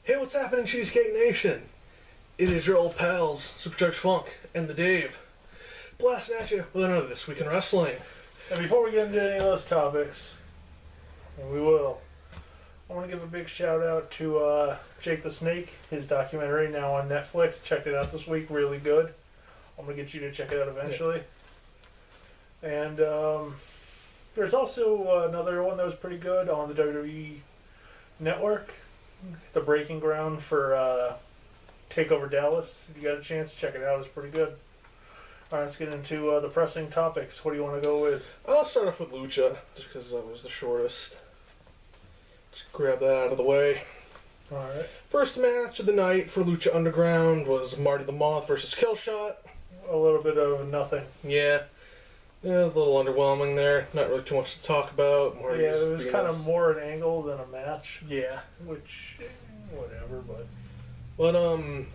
Hey, what's happening, Cheesecake Nation? It is your old pals, Supercharged Funk and the Dave, blasting at you with another This Week in Wrestling. And before we get into any of those topics, and we will, I want to give a big shout out to Jake the Snake, his documentary now on Netflix. Checked it out this week, really good. I'm going to get you to check it out eventually. Yeah. And there's also another one that was pretty good on the WWE Network, The Breaking Ground for TakeOver Dallas. If you got a chance, check it out. It's pretty good. All right, let's get into the pressing topics. What do you want to go with? I'll start off with Lucha, just because that was the shortest. Just grab that out of the way. All right. First match of the night for Lucha Underground was Marty the Moth versus Killshot. A little bit of nothing. Yeah, a little underwhelming there. Not really too much to talk about. Marty's it was kind of more an angle than a match. Yeah. Which, whatever, but...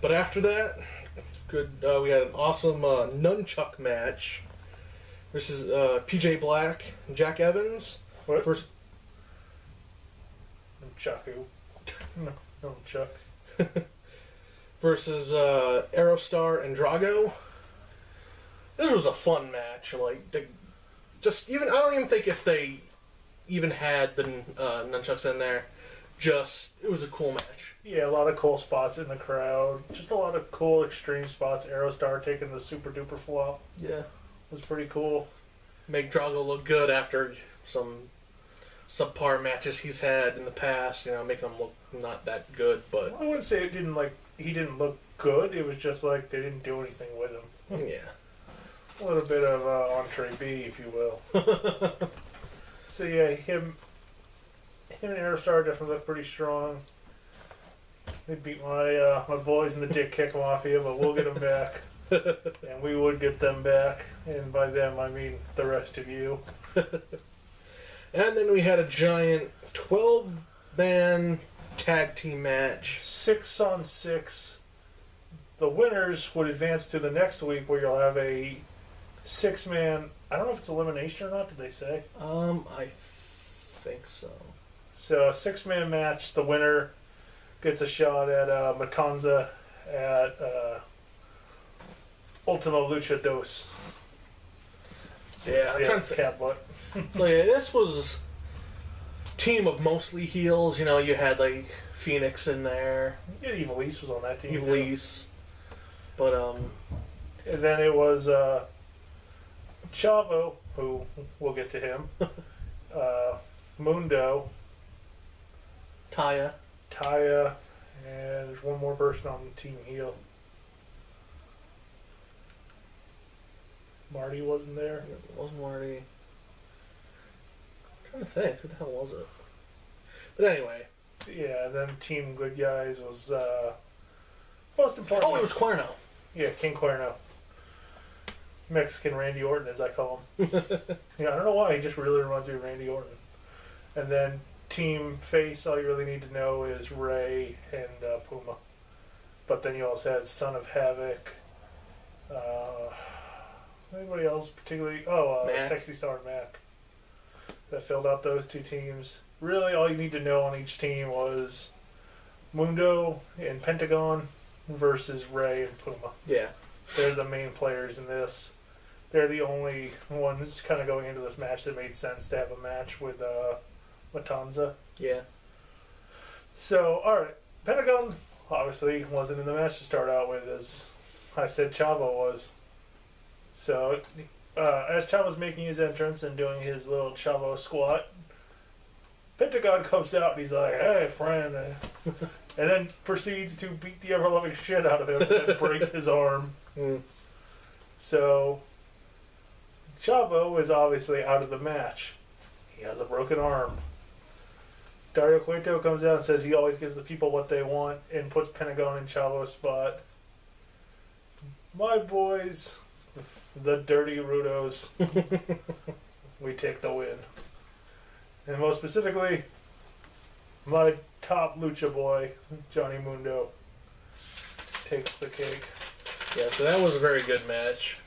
But after that, good. We had an awesome nunchuck match versus PJ Black and Jack Evans. What? First, Nunchaku. No, Nunchuck. Versus Aerostar and Drago. This was a fun match. I don't even think if they even had the nunchucks in there. It was a cool match. Yeah, a lot of cool spots in the crowd. Just a lot of cool extreme spots. Aerostar taking the super duper flop. Yeah. Was pretty cool. Make Drago look good after some subpar matches he's had in the past, making him look not that good, but... I wouldn't say he didn't look good. It was just like they didn't do anything with him. Yeah. A little bit of entree B, if you will. So yeah, him and Aerostar definitely look pretty strong. They beat my boys in the Dick Kick Mafia, but we'll get them back. And we would get them back. And by them, I mean the rest of you. And then we had a giant 12-man tag team match. 6-on-6. The winners would advance to the next week where you'll have a 6-man... I don't know if it's elimination or not, did they say? I think so. So a 6-man match. The winner gets a shot at Matanza at Ultima Lucha Dos. So, yeah, I'm trying to cat butt. So yeah, this was a team of mostly heels. You had Phoenix in there. Yeah, Evil East was on that team. Evil East. But and then it was Chavo, who we'll get to him. Mundo. Taya, and there's one more person on the team heel. Marty wasn't there. It wasn't Marty. I'm trying to think, who the hell was it? But anyway. Yeah, then Team Good Guys was most important. Oh, it was Cuerno. Yeah, King Cuerno. Mexican Randy Orton, as I call him. Yeah, I don't know why, he just really reminds me of Randy Orton. And then Team Face, all you really need to know is Ray and Puma. But then you also had Son of Havoc. Anybody else particularly? Sexy Star Mac. That filled out those two teams. Really, all you need to know on each team was Mundo and Pentagon versus Ray and Puma. Yeah. They're the main players in this. They're the only ones kind of going into this match that made sense to have a match with Matanza. Yeah. So, alright. Pentagon obviously wasn't in the match to start out with, as I said Chavo was. So, as Chavo's making his entrance and doing his little Chavo squat, Pentagon comes out and he's like, "Hey, friend." And then proceeds to beat the ever-loving shit out of him and break his arm. Mm. So, Chavo is obviously out of the match. He has a broken arm. Dario Cueto comes out and says he always gives the people what they want and puts Pentagon in Chavo's spot. My boys, the Dirty Rudos, we take the win. And most specifically, my top lucha boy, Johnny Mundo, takes the cake. Yeah, so that was a very good match.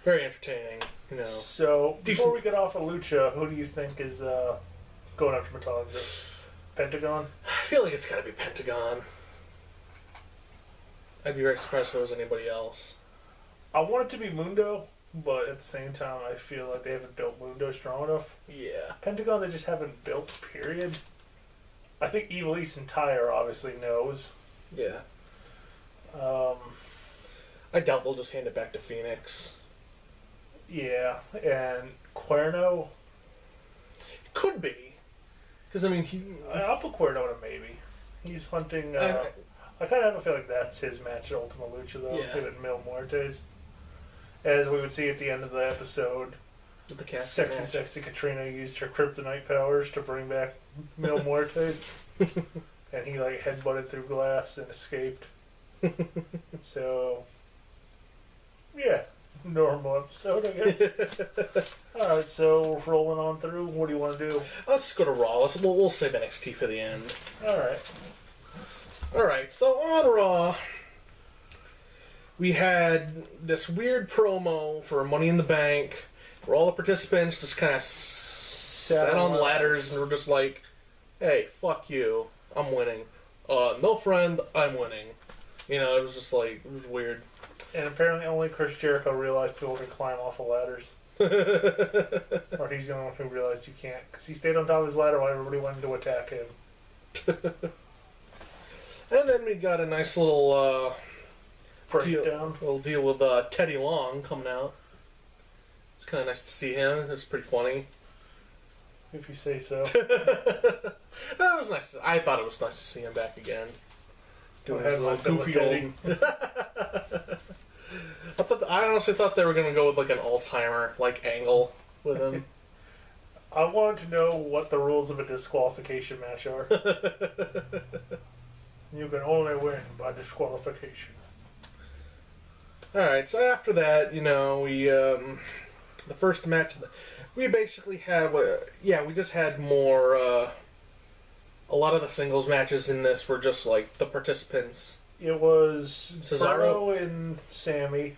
Very entertaining, So, before we get off of lucha, who do you think is going after Matanza? Pentagon? I feel like it's got to be Pentagon. I'd be very surprised if it was anybody else. I want it to be Mundo, but at the same time, I feel like they haven't built Mundo strong enough. Yeah. Pentagon, they just haven't built, period. I think Evilise and Tyre obviously knows. Yeah. I doubt they'll just hand it back to Phoenix. Yeah, and Cuerno. Could be. Because, I mean, I'll put Cuerno in a maybe. He's hunting. I kind of have a feeling that's his match at Ultima Lucha, though. Yeah. Him and Mil Muertes. As we would see at the end of the episode, with the cast Sexy Katrina used her kryptonite powers to bring back Mil Muertes. And he, like, headbutted through glass and escaped. So, yeah. Normal episode, I guess. Alright, so we're rolling on through. What do you want to do? Let's go to Raw. We'll save NXT for the end. Alright, so on Raw, we had this weird promo for Money in the Bank where all the participants just kind of sat on ladders and were just like, hey, fuck you, I'm winning. No friend, I'm winning. You know, it was just like, it was weird. And apparently only Chris Jericho realized people can climb off of ladders. Or he's the only one who realized you can't. Because he stayed on top of his ladder while everybody wanted to attack him. And then we got a nice little Breakdown. deal with Teddy Long coming out. It's kind of nice to see him. It was pretty funny. If you say so. That was nice. I thought it was nice to see him back again. Doing his little goofy old... I honestly thought they were going to go with like an Alzheimer like angle with him. I wanted to know what the rules of a disqualification match are. You can only win by disqualification. Alright, so after that, you know, we, the first match, we basically had, we just had more, a lot of the singles matches in this were just like the participants. It was Cesaro and Sammy.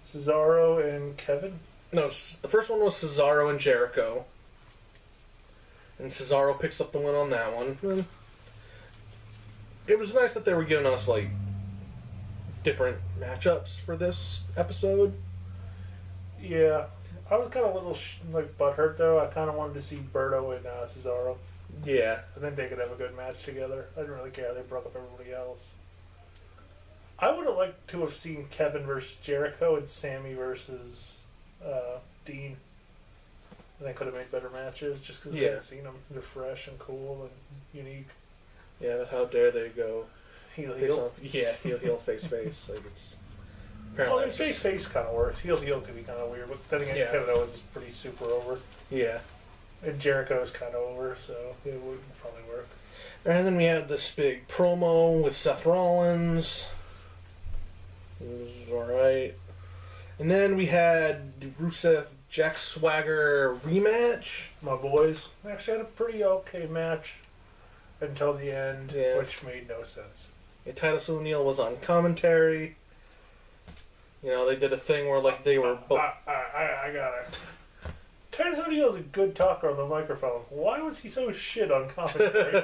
Cesaro and Kevin? No, the first one was Cesaro and Jericho. And Cesaro picks up the win on that one. And it was nice that they were giving us, like, different matchups for this episode. Yeah. I was kind of a little, butthurt, though. I kind of wanted to see Berto and Cesaro. Yeah. I think they could have a good match together. I didn't really care. They broke up everybody else. I would have liked to have seen Kevin versus Jericho and Sammy versus Dean. I think could have made better matches just because we hadn't seen them. They're fresh and cool and unique. Yeah, but how dare they go Heel. heel, face. Like, it's... Apparently face kind of works. Heel could be kind of weird, but then again, Kevin Owens is pretty super over. Yeah. And Jericho's kind of over, so it would probably work. And then we had this big promo with Seth Rollins. It was alright. And then we had the Rusev Jack Swagger rematch. My boys actually had a pretty okay match until the end, which made no sense. Yeah, Titus O'Neil was on commentary. You know, they did a thing where, like, they were both... I got it. Titus O'Neil's a good talker on the microphone. Why was he so shit on commentary?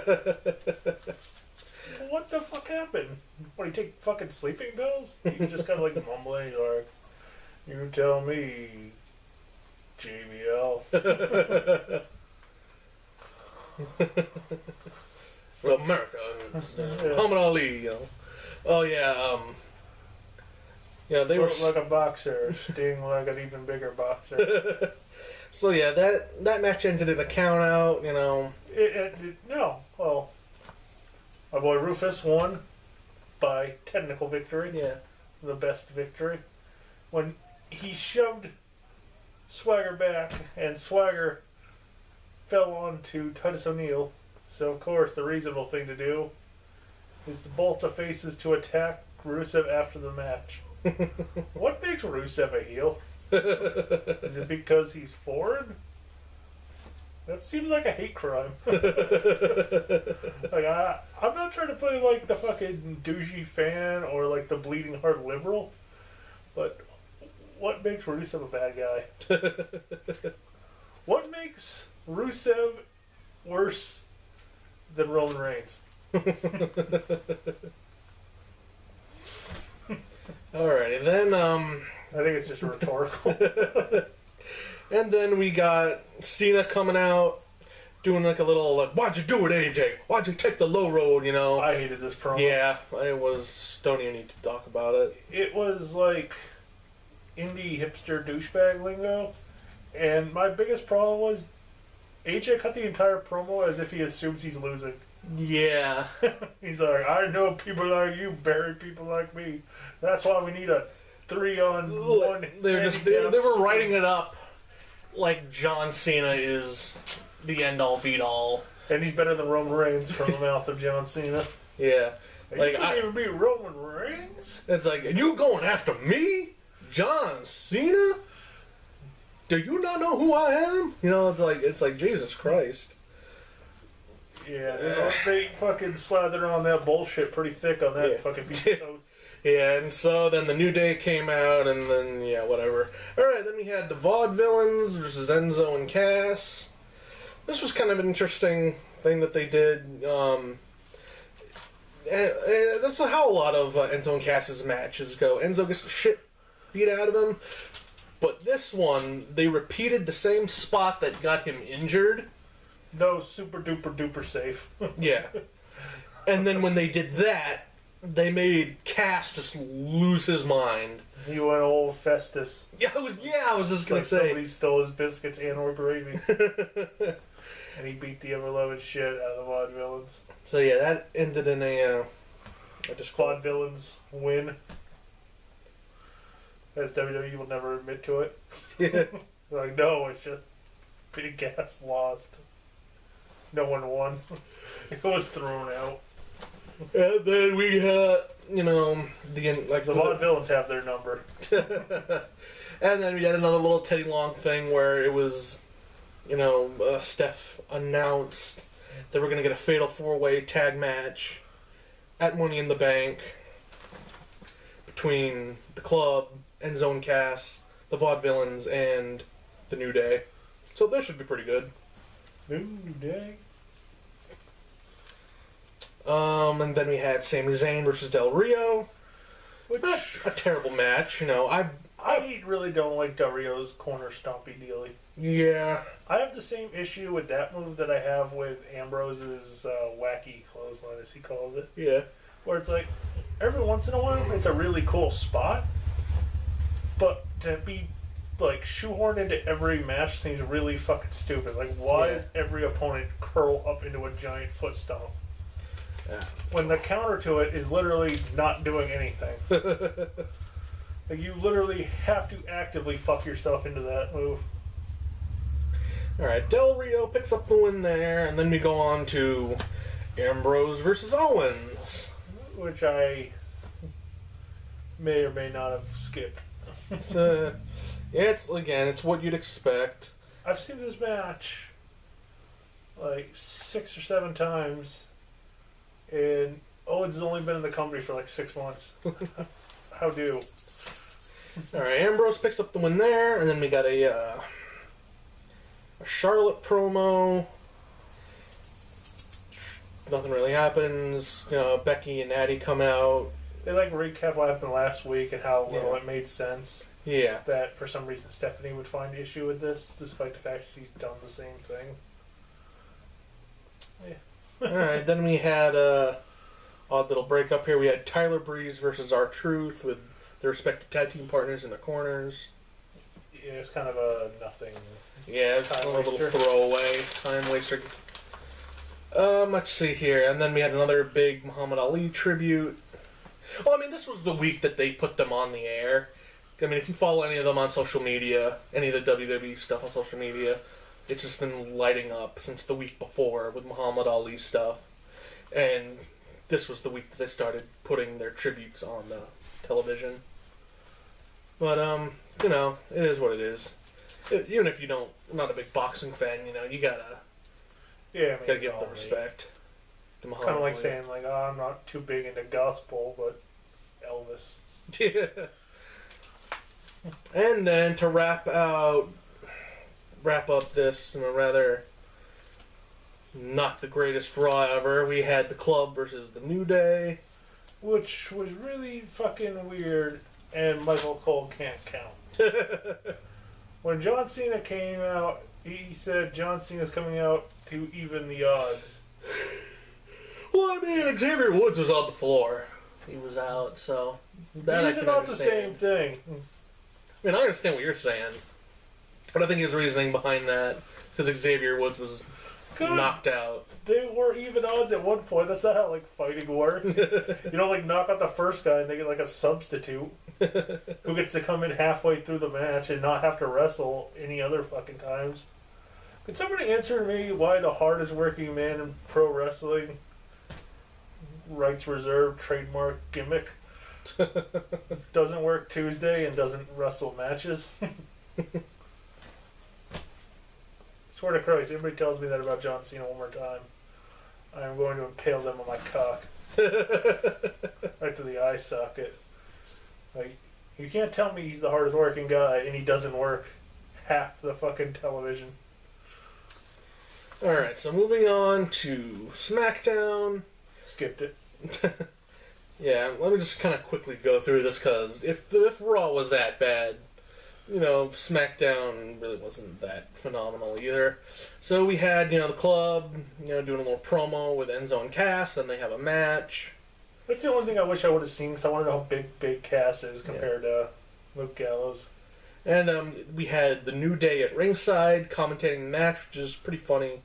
What the fuck happened? What, he take fucking sleeping pills? He was just kind of like mumbling, like, you tell me, JBL. Well, America, Muhammad Ali, you know. Oh, yeah, yeah, they were like a boxer, Sting like an even bigger boxer. So yeah, that match ended in a count out, you know. Well, my boy Rufus won by technical victory. Yeah. The best victory. When he shoved Swagger back, and Swagger fell onto Titus O'Neil. So of course the reasonable thing to do is to bolt the faces to attack Rusev after the match. What makes Rusev a heel? Is it because he's foreign? That seems like a hate crime. Like I'm not trying to play like the fucking douchey fan or like the bleeding heart liberal, but what makes Rusev a bad guy? What makes Rusev worse than Roman Reigns? Alrighty, then, I think it's just rhetorical. and then we got Cena coming out, doing like a little, like, why'd you do it, AJ? Why'd you take the low road, you know? I hated this promo. Yeah, it was, don't even need to talk about it. It was like indie hipster douchebag lingo. And my biggest problem was AJ cut the entire promo as if he assumes he's losing. Yeah. He's like, I know people like you bury people like me. That's why we need a 3-on-1. They were writing it up like John Cena is the end-all, beat-all. And he's better than Roman Reigns from the mouth of John Cena. Yeah. Like, you couldn't even beat Roman Reigns? It's like, you going after me? John Cena? Do you not know who I am? You know, it's like Jesus Christ. Yeah, they fucking slathered on that bullshit pretty thick on that fucking piece of toast. Yeah, and so then the New Day came out, and then, yeah, whatever. Alright, then we had the Vaudevillains versus Enzo and Cass. This was kind of an interesting thing that they did. That's how a lot of Enzo and Cass's matches go. Enzo gets the shit beat out of him, but this one, they repeated the same spot that got him injured. Though super duper duper safe. Yeah. And then when they did that, they made Cass just lose his mind. He went all Festus. Yeah, I was just gonna say. Somebody stole his biscuits and or gravy. And he beat the ever-loving shit out of the Vaudevillains. So yeah, that ended in a Vaudevillains win. As WWE will never admit to it. Yeah. Like, no, it's just Big Cass lost. No one won. It was thrown out. And then we had, the Vaudevillains have their number. And then we had another little Teddy Long thing where it was, Steph announced that we're going to get a fatal 4-way tag match at Money in the Bank between the Club, Enzo and Cass, the Vaudevillains, and the New Day. So that should be pretty good. New Day. And then we had Sami Zayn versus Del Rio. Which, Not a terrible match, I really don't like Del Rio's corner stompy dealy. Yeah. I have the same issue with that move that I have with Ambrose's wacky clothesline, as he calls it. Yeah. Where it's like, every once in a while, it's a really cool spot, but to be like shoehorned into every match seems really fucking stupid. Like, why is every opponent curl up into a giant foot stomp? Yeah. When the counter to it is literally not doing anything. Like, you literally have to actively fuck yourself into that move. Alright, Del Rio picks up the win there, and then we go on to Ambrose versus Owens. Which I may or may not have skipped. So, it's what you'd expect. I've seen this match like 6 or 7 times, and Owens has only been in the company for like 6 months. How do? Alright, Ambrose picks up the win there, and then we got a Charlotte promo. Nothing really happens. Becky and Natty come out. They recap what happened last week and how little it made sense. Yeah. That for some reason Stephanie would find issue with this, despite the fact she's done the same thing. Yeah. Alright, then we had a odd little breakup here. We had Tyler Breeze versus R-Truth with their respective tag team partners in the corners. Yeah, it's kind of a nothing. Yeah, it's a little throwaway time waster. Let's see here. And then we had another big Muhammad Ali tribute. Well, this was the week that they put them on the air. If you follow any of them on social media, any of the WWE stuff on social media, it's just been lighting up since the week before with Muhammad Ali stuff. And this was the week that they started putting their tributes on the television. But, it is what it is. Even if you're not a big boxing fan, you gotta give the respect to Muhammad Kind of like Ali. saying, I'm not too big into gospel, but Elvis. Yeah. And then to wrap up this, rather not the greatest Raw ever, we had the Club versus the New Day. which was really fucking weird, and Michael Cole can't count. When John Cena came out, he said John Cena's coming out to even the odds. Well, I mean, Xavier Woods was on the floor. He was out, so that These I are can not the understand. same thing. I mean, I understand what you're saying, but I think his reasoning behind that, because Xavier Woods was Good. knocked out. They were even odds at one point. That's not how like fighting works. You don't like knock out the first guy and they get like a substitute who gets to come in halfway through the match and not have to wrestle any other fucking times. Could somebody answer me why the hardest working man in pro wrestling, rights reserved, trademark gimmick, doesn't work Tuesday and doesn't wrestle matches? Swear to Christ, anybody tells me that about John Cena one more time, I am going to impale them on my cock. Right to the eye socket. Like, you can't tell me he's the hardest working guy and he doesn't work half the fucking television. Alright, so moving on to SmackDown. Skipped it. Yeah, let me just kind of quickly go through this, because if Raw was that bad, you know, SmackDown really wasn't that phenomenal either. So we had, the club, doing a little promo with Enzo and Cass, and they have a match. That's the only thing I wish I would have seen, because I want to know how big Cass is compared to Luke Gallows. And we had the New Day at ringside commentating the match, which is pretty funny,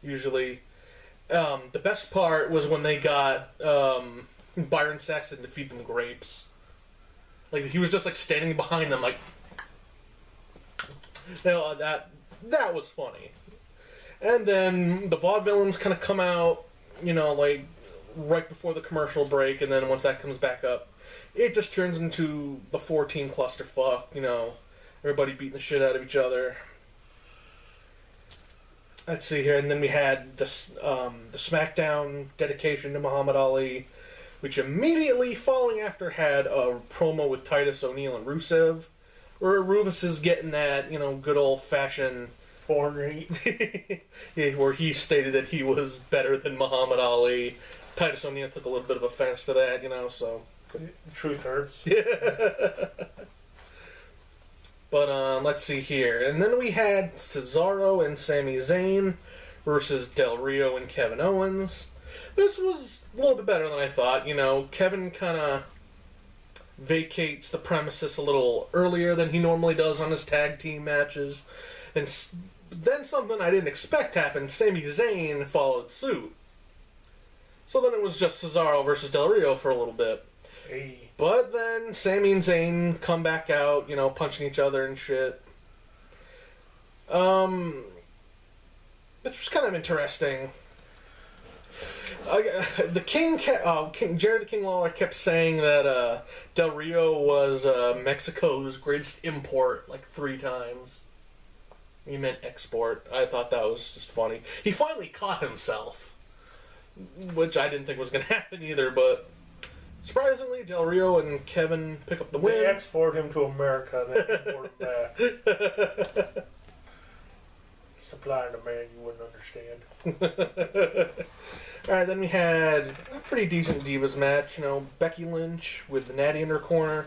usually. The best part was when they got Byron Saxton to feed them grapes. Like, he was just, standing behind them, that was funny. And then the vaudevillains kind of come out, right before the commercial break, and then once that comes back up, it just turns into the 4-team clusterfuck, everybody beating the shit out of each other. Let's see here, and then we had the SmackDown dedication to Muhammad Ali, which immediately following after had a promo with Titus O'Neil and Rusev, where Rufus is getting that, good old-fashioned... Foreign yeah, where he stated that he was better than Muhammad Ali. Titus O'Neil took a little bit of offense to that, so... The truth hurts. But, let's see here. And then we had Cesaro and Sami Zayn versus Del Rio and Kevin Owens. This was a little bit better than I thought. Kevin kind of vacates the premises a little earlier than he normally does on his tag team matches. And then something I didn't expect happened. Sami Zayn followed suit. So then it was just Cesaro versus Del Rio for a little bit. Hey. But then Sami and Zayn come back out, punching each other and shit. Which was kind of interesting. King Jerry the King Lawler kept saying that Del Rio was Mexico's greatest import 3 times. He meant export. I thought that was just funny. He finally caught himself, which I didn't think was going to happen either, but surprisingly, Del Rio and Kevin pick up the win. They export him to America, then import him back. Supplying a man you wouldn't understand. Alright, then we had a pretty decent Divas match. Becky Lynch with Natty in her corner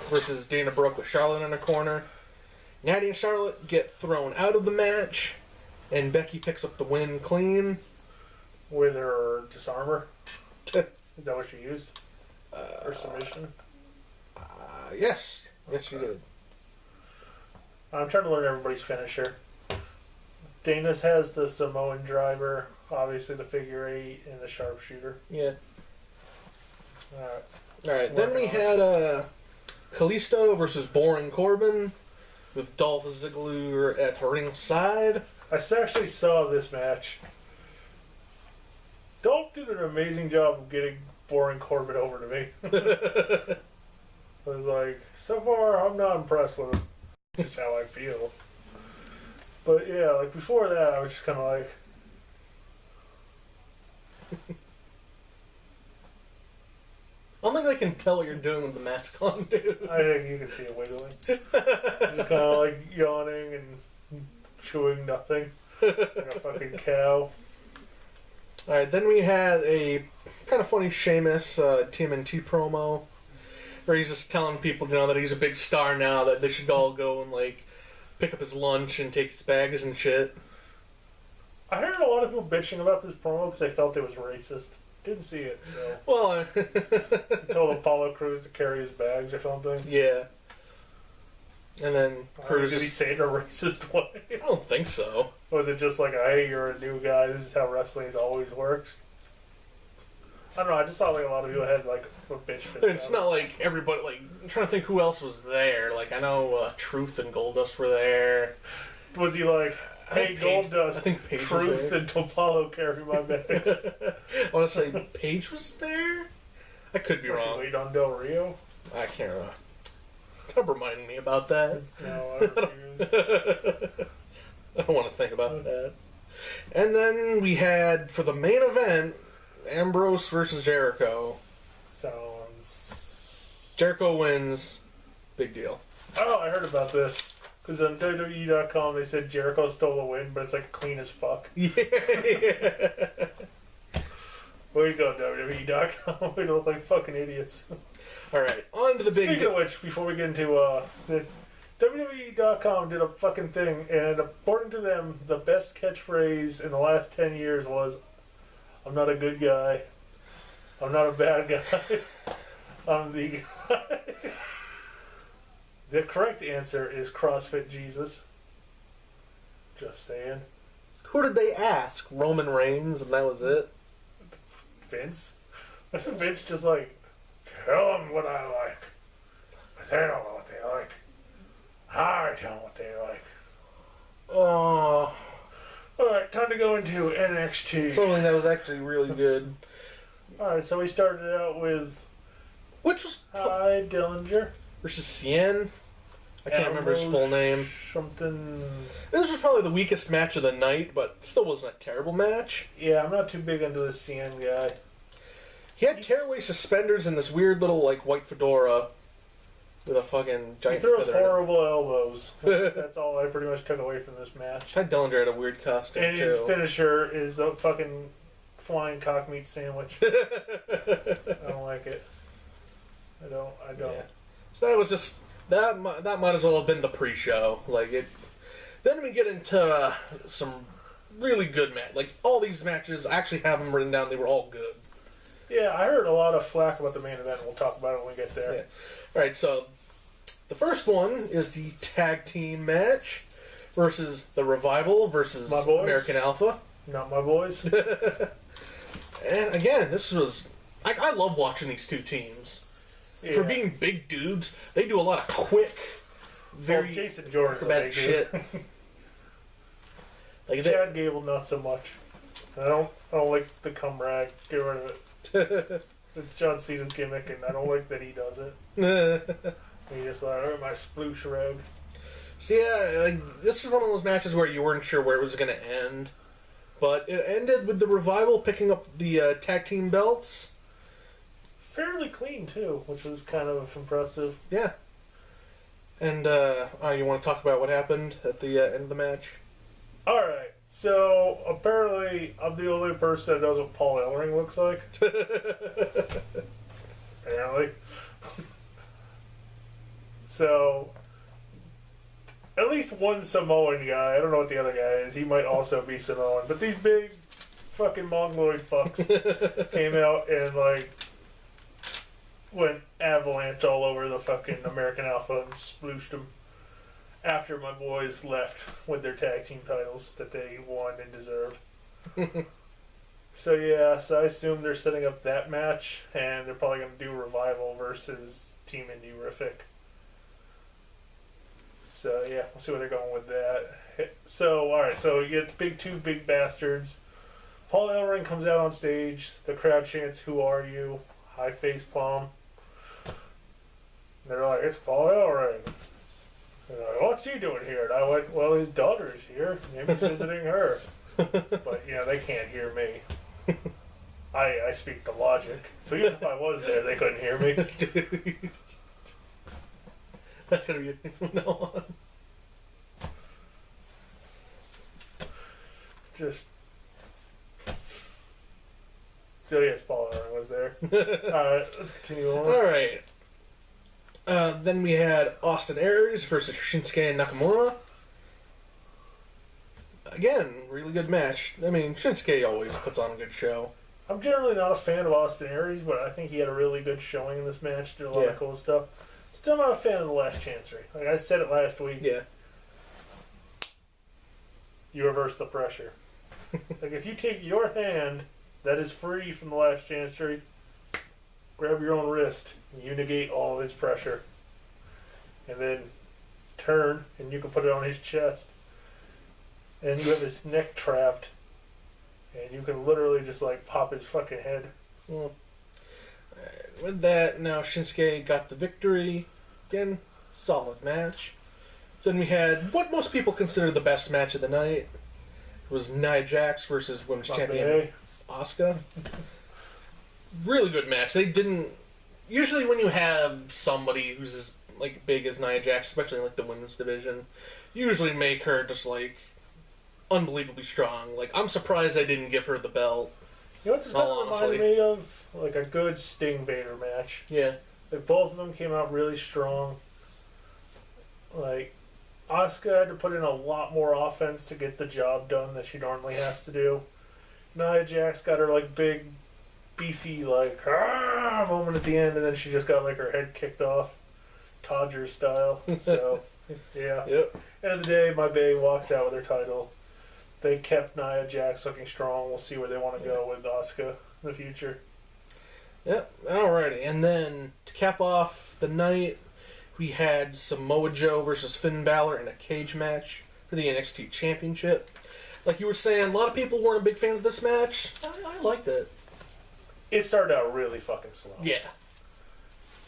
versus Dana Brooke with Charlotte in her corner. Natty and Charlotte get thrown out of the match, and Becky picks up the win clean. With her disarmer? Is that what she used? Her submission? Yes. Yes, she did. I'm trying to learn everybody's finisher. Dana's has the Samoan driver, obviously the figure 8, and the sharpshooter. Yeah. Alright. Alright, then we had Kalisto versus Baron Corbin with Dolph Ziggler at ringside. I actually saw this match. Dolph did an amazing job of getting Baron Corbin over to me. I was like, so far I'm not impressed with him. Just how I feel. But yeah, before that I was just kind of like... I don't think they can tell what you're doing with the mask on, dude. I think you can see it wiggling. Just kind of yawning and chewing nothing. Like a fucking cow. Alright, then we had a kind of funny Sheamus TMNT promo where he's just telling people, that he's a big star now, that they should all go and like pick up his lunch and take his bags and shit. I heard a lot of people bitching about this promo because they felt it was racist. Didn't see it, so. Well, He told Apollo Crews to carry his bags or something. yeah. And then Crews. Did he say it in a racist way? I don't think so. Was it just like, hey, you're a new guy, this is how wrestling's always worked? I don't know, I just thought like a lot of people had like a bitch fit. It's not like everybody, like, I'm trying to think who else was there. Like, I know Truth and Goldust were there. Was he like, hey, Goldust, I think Paige was Truth there. and Apollo carry my bags? I want to say Paige was there? I could be Or wrong. wait on Del Rio? I can't remember. Stop reminding me about that. No, I refuse. I don't want to think about that. And then we had, for the main event, Ambrose versus Jericho. Sounds... Jericho wins. Big deal. Oh, I heard about this. Because on WWE.com they said Jericho stole a win, but it's like clean as fuck. Yeah. Way to go, WWE.com. We look like fucking idiots. Alright, on to the big Speaking of which, before we get into the WWE.com did a fucking thing, and according to them, the best catchphrase in the last 10 years was, I'm not a good guy. I'm not a bad guy. I'm the guy. The correct answer is CrossFit Jesus. Just saying. Who did they ask? Roman Reigns, and that was it? Vince? Wasn't Vince just like, tell them what I like. Because they don't know what they like. I tell them what they like. Oh, Alright, time to go into NXT. something that was actually really good. Alright, so we started out with Which was Ty Dillinger. versus Cien. I can't remember his full name. Something. This was probably the weakest match of the night, but still wasn't a terrible match. Yeah, I'm not too big into the CN guy. He had tearaway suspenders and this weird little like white fedora with a fucking He giant throws feather in it. horrible elbows. That's all I pretty much took away from this match. Ty Dillinger had a weird costume And his too. finisher is a fucking flying cock meat sandwich. I don't like it. I don't. Yeah. So that was just that might as well have been the pre-show. Like it. Then we get into some really good match. Like all these matches, I actually have them written down. They were all good. Yeah, I heard a lot of flack about the main event. We'll talk about it when we get there. Yeah. All right. So the first one is the tag team match versus the Revival versus My boys. American Alpha. Not my boys. And again, this was I love watching these two teams. Yeah. For being big dudes, they do a lot of quick, very Well, Jason Jordan's a acrobatic big shit. dude. Like Chad Gable, not so much. I don't like the cum rag. Get rid of it. It's John Cena's gimmick, and I don't like that he does it. He just like, oh, my sploosh rag. So yeah, like, this is one of those matches where you weren't sure where it was going to end, but it ended with the Revival picking up the tag team belts. Fairly clean too, which was kind of impressive. Yeah. And you want to talk about what happened at the end of the match? All right, so apparently I'm the only person that knows what Paul Ellering looks like. Apparently. So, at least one Samoan guy, I don't know what the other guy is, he might also be Samoan, but these big fucking mongoloid fucks came out and like went avalanche all over the fucking American Alpha and splooshed them after my boys left with their tag team titles that they won and deserved. So yeah, so I assume they're setting up that match, and they're probably going to do Revival versus Team Indie-rific. So yeah, we'll see where they're going with that. So alright, so you get two big bastards. Paul Ellering comes out on stage, the crowd chants, "Who are you?" High face palm. They're like, "It's Paul Ellering." They're like, "What's he doing here?" And I went, "Well, his daughter's here. Maybe visiting her." But, they can't hear me. I speak the logic. So even if I was there, they couldn't hear me. Dude. That's going to be a thing from now on. Just... So yes, Paul Ellering was there. Alright, let's continue on. Alright. Then we had Austin Aries versus Shinsuke Nakamura. Again, really good match. I mean, Shinsuke always puts on a good show. I'm generally not a fan of Austin Aries, but I think he had a really good showing in this match. Did a lot of cool stuff. Still not a fan of the Last Chancery. Like I said it last week. Yeah. You reverse the pressure. Like if you take your hand that is free from the Last Chancery, grab your own wrist, you negate all of his pressure. And then turn, and you can put it on his chest. And you have his neck trapped. And you can literally just like pop his fucking head. Well, with that, now Shinsuke got the victory. Again, solid match. Then we had what most people consider the best match of the night. It was Nia Jax versus Women's Champion Asuka. Really good match. They didn't... Usually when you have somebody who's as like big as Nia Jax, especially in like the women's division, you usually make her just like unbelievably strong. Like, I'm surprised they didn't give her the belt. You know what this kind of reminded me of? Like a good Sting Vader match. Yeah. Like both of them came out really strong. Like Asuka had to put in a lot more offense to get the job done that she normally has to do. Nia Jax got her like big, beefy like moment at the end, and then she just got like her head kicked off, Todger style. So yeah. Yep. End of the day, my bae walks out with her title. They kept Nia Jax looking strong. We'll see where they want to go with Asuka in the future. Yep. Alrighty. And then to cap off the night, we had Samoa Joe versus Finn Balor in a cage match for the NXT Championship. Like you were saying, a lot of people weren't big fans of this match. I liked it. It started out really fucking slow. Yeah.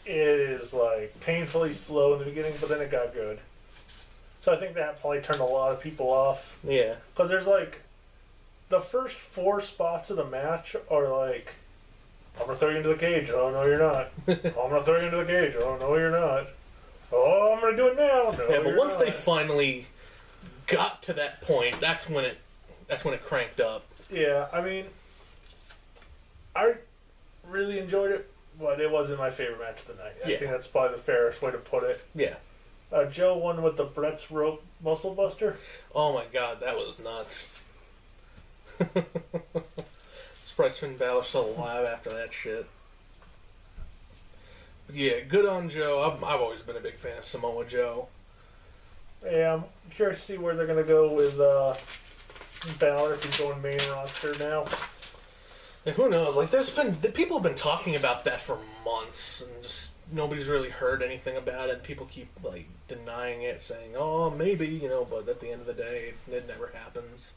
It is like painfully slow in the beginning, but then it got good. So I think that probably turned a lot of people off. Yeah. Because there's like, the first 4 spots of the match are like, I'm going to throw you into the cage. Oh, no, you're not. Oh, I'm going to throw you into the cage. Oh, no, you're not. Oh, I'm going to do it now. No, yeah, but once not. they finally got to that point, that's when it cranked up. Yeah, I mean, I really enjoyed it, but it wasn't my favorite match of the night. I think that's probably the fairest way to put it. Yeah. Joe won with the Brett's Rope Muscle Buster. Oh my god, that was nuts. Surprised Finn Balor's still alive after that shit. But yeah, good on Joe. I've always been a big fan of Samoa Joe. Yeah, I'm curious to see where they're going to go with Balor if he's going main roster now. And who knows? Like, people have been talking about that for months, and just nobody's really heard anything about it. People keep like denying it, saying, "Oh, maybe," But at the end of the day, it never happens.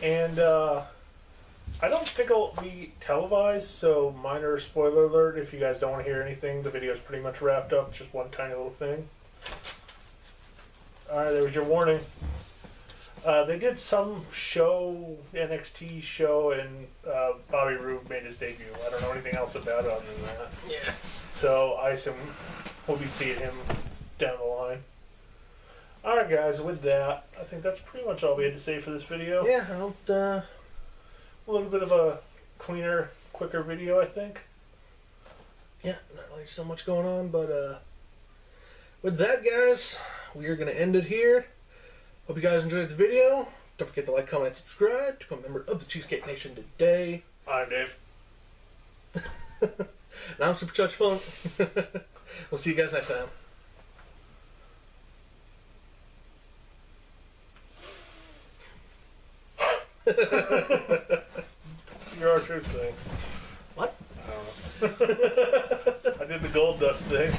And I don't think it'll be televised, so minor spoiler alert. If you guys don't want to hear anything, the video's pretty much wrapped up. Just one tiny little thing. All right, there was your warning. They did some show, NXT show, and Bobby Roode made his debut. I don't know anything else about it other than that. Yeah. So I assume we'll be seeing him down the line. Alright guys, with that, I think that's pretty much all we had to say for this video. Yeah, I don't, A little bit of a cleaner, quicker video, I think. Yeah, not really so much going on, but with that, guys, we are going to end it here. Hope you guys enjoyed the video. Don't forget to like, comment, and subscribe to become a member of the Cheesecake Nation today. I'm Dave. And I'm Super Judge Funk. We'll see you guys next time. You're our truth thing. What? I don't know. I did the gold dust thing.